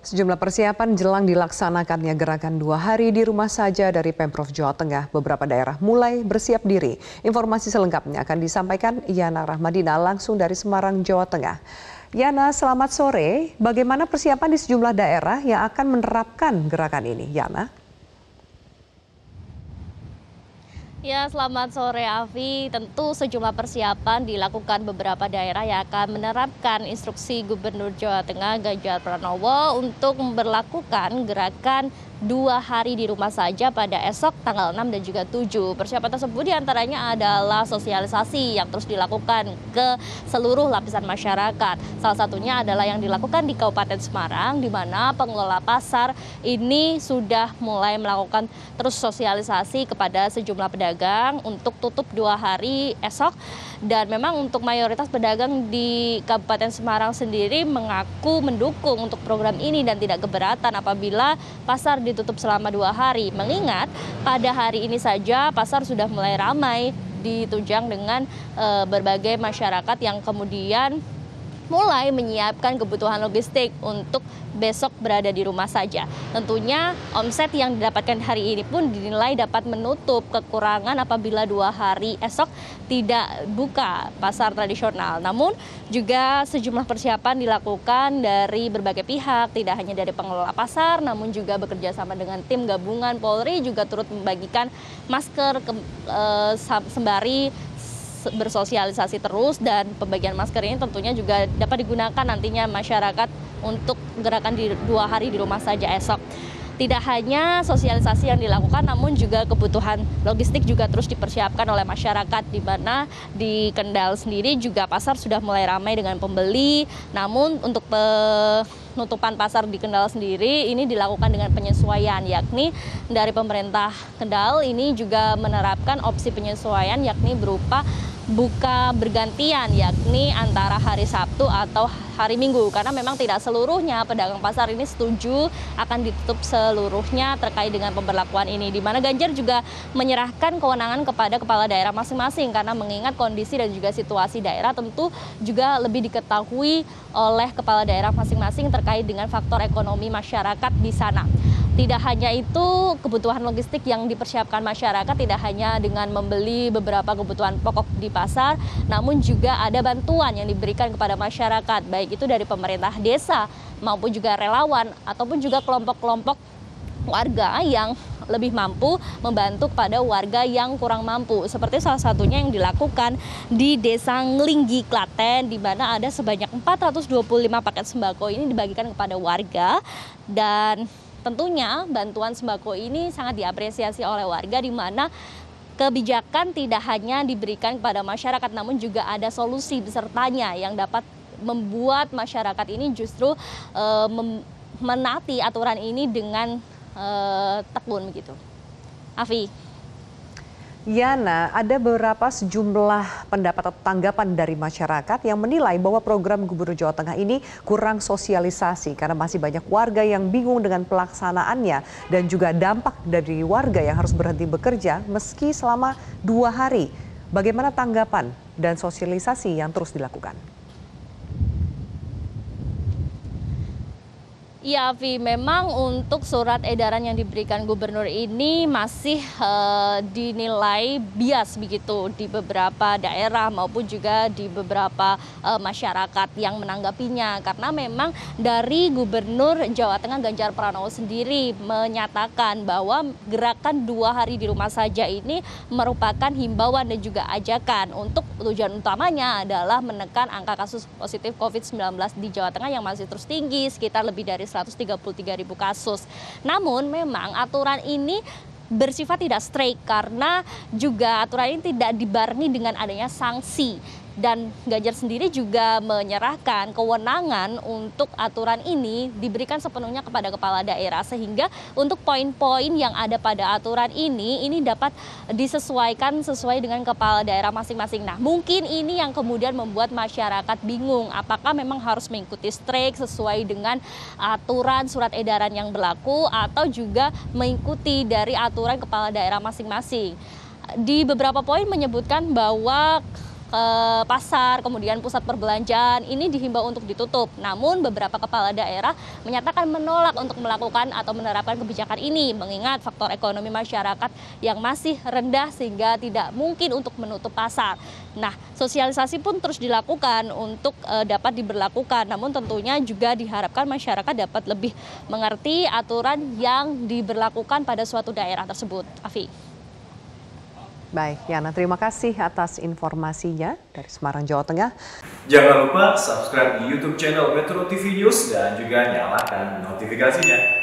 Sejumlah persiapan jelang dilaksanakannya gerakan 2 hari di rumah saja dari Pemprov Jawa Tengah. Beberapa daerah mulai bersiap diri. Informasi selengkapnya akan disampaikan Yana Rahmadina langsung dari Semarang, Jawa Tengah. Yana, selamat sore. Bagaimana persiapan di sejumlah daerah yang akan menerapkan gerakan ini? Yana? Ya, selamat sore Avi. Tentu sejumlah persiapan dilakukan beberapa daerah yang akan menerapkan instruksi Gubernur Jawa Tengah Ganjar Pranowo untuk memberlakukan gerakan 2 hari di rumah saja pada esok tanggal 6 dan juga 7. Persiapan tersebut diantaranya adalah sosialisasi yang terus dilakukan ke seluruh lapisan masyarakat. Salah satunya adalah yang dilakukan di Kabupaten Semarang, di mana pengelola pasar ini sudah mulai melakukan terus sosialisasi kepada sejumlah pedagang untuk tutup 2 hari esok. Dan memang untuk mayoritas pedagang di Kabupaten Semarang sendiri mengaku mendukung untuk program ini dan tidak keberatan apabila pasar ditutup selama 2 hari. Mengingat pada hari ini saja pasar sudah mulai ramai ditunjang dengan berbagai masyarakat yang kemudian mulai menyiapkan kebutuhan logistik untuk besok berada di rumah saja. Tentunya omset yang didapatkan hari ini pun dinilai dapat menutup kekurangan apabila 2 hari esok tidak buka pasar tradisional. Namun juga sejumlah persiapan dilakukan dari berbagai pihak, tidak hanya dari pengelola pasar, namun juga bekerja sama dengan tim gabungan Polri juga turut membagikan masker sembari bersosialisasi terus, dan pembagian masker ini tentunya juga dapat digunakan nantinya masyarakat untuk gerakan di 2 hari di rumah saja esok. Tidak hanya sosialisasi yang dilakukan, namun juga kebutuhan logistik juga terus dipersiapkan oleh masyarakat, di mana di Kendal sendiri juga pasar sudah mulai ramai dengan pembeli. Namun untuk penutupan pasar di Kendal sendiri ini dilakukan dengan penyesuaian, yakni dari pemerintah Kendal ini juga menerapkan opsi penyesuaian, yakni berupa buka bergantian, yakni antara hari Sabtu atau hari Minggu, karena memang tidak seluruhnya pedagang pasar ini setuju akan ditutup seluruhnya terkait dengan pemberlakuan ini, di mana Ganjar juga menyerahkan kewenangan kepada kepala daerah masing-masing, karena mengingat kondisi dan juga situasi daerah tentu juga lebih diketahui oleh kepala daerah masing-masing terkait dengan faktor ekonomi masyarakat di sana. Tidak hanya itu, kebutuhan logistik yang dipersiapkan masyarakat tidak hanya dengan membeli beberapa kebutuhan pokok di pasar, namun juga ada bantuan yang diberikan kepada masyarakat, baik itu dari pemerintah desa maupun juga relawan ataupun juga kelompok-kelompok warga yang lebih mampu membantu kepada warga yang kurang mampu. Seperti salah satunya yang dilakukan di Desa Nglinggi, Klaten, di mana ada sebanyak 425 paket sembako ini dibagikan kepada warga, dan tentunya bantuan sembako ini sangat diapresiasi oleh warga, di mana kebijakan tidak hanya diberikan kepada masyarakat, namun juga ada solusi besertanya yang dapat membuat masyarakat ini justru menaati aturan ini dengan tekun begitu. Afi. Yana, ada beberapa sejumlah pendapat atau tanggapan dari masyarakat yang menilai bahwa program Gubernur Jawa Tengah ini kurang sosialisasi karena masih banyak warga yang bingung dengan pelaksanaannya, dan juga dampak dari warga yang harus berhenti bekerja meski selama 2 hari. Bagaimana tanggapan dan sosialisasi yang terus dilakukan? Ya, Avi, memang untuk surat edaran yang diberikan gubernur ini masih dinilai bias begitu di beberapa daerah maupun juga di beberapa masyarakat yang menanggapinya, karena memang dari Gubernur Jawa Tengah Ganjar Pranowo sendiri menyatakan bahwa gerakan 2 hari di rumah saja ini merupakan himbauan dan juga ajakan untuk tujuan utamanya adalah menekan angka kasus positif COVID-19 di Jawa Tengah yang masih terus tinggi, sekitar lebih dari 133.000 kasus. Namun memang aturan ini bersifat tidak strict, karena juga aturan ini tidak dibarengi dengan adanya sanksi. Dan Ganjar sendiri juga menyerahkan kewenangan untuk aturan ini diberikan sepenuhnya kepada kepala daerah, sehingga untuk poin-poin yang ada pada aturan ini dapat disesuaikan sesuai dengan kepala daerah masing-masing. Nah, mungkin ini yang kemudian membuat masyarakat bingung apakah memang harus mengikuti strict sesuai dengan aturan surat edaran yang berlaku atau juga mengikuti dari aturan kepala daerah masing-masing. Di beberapa poin menyebutkan bahwa pasar, kemudian pusat perbelanjaan ini dihimbau untuk ditutup. Namun beberapa kepala daerah menyatakan menolak untuk melakukan atau menerapkan kebijakan ini, mengingat faktor ekonomi masyarakat yang masih rendah sehingga tidak mungkin untuk menutup pasar. Nah, sosialisasi pun terus dilakukan untuk dapat diberlakukan, namun tentunya juga diharapkan masyarakat dapat lebih mengerti aturan yang diberlakukan pada suatu daerah tersebut. Afi. Baik, Yana, terima kasih atas informasinya dari Semarang, Jawa Tengah. Jangan lupa subscribe di YouTube channel Metro TV News dan juga nyalakan notifikasinya.